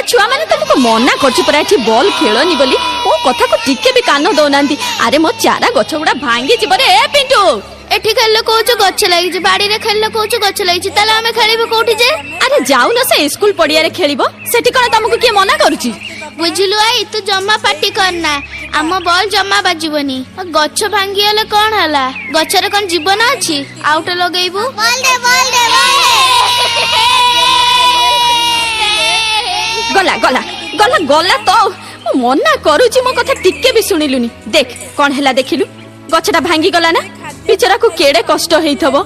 छुआ मैंने तुमको मना करछि परा एठी बॉल खेलनी बोली ओ कथा को टिके भी कान दौनांती। अरे मो चारा गछ गुड़ा भांगी जीव रे पिंटू। एठी खेल कोच गछ लागी बाड़ी रे खेल कोच गछ लागी ताले हमें खेलिबो कोठी जे। अरे जाऊ न से स्कूल पड़िया रे खेलिबो सेठी कोन तुमको के मना करूछि। बुझिलु आई तू जम्मा पार्टी करना आम बॉल जम्मा बाजिबनी गछ भांगी हले कोन हला गछरे कोन जीवन अछि आउट लगेइबो बॉल दे गला गला गला गला तो मना करूछि मो कथा टिके भी सुनिलुनी। देख कोन हला देखिलु गछटा भांगी गला ना बिचारा को केड़े कष्ट हेइथबो।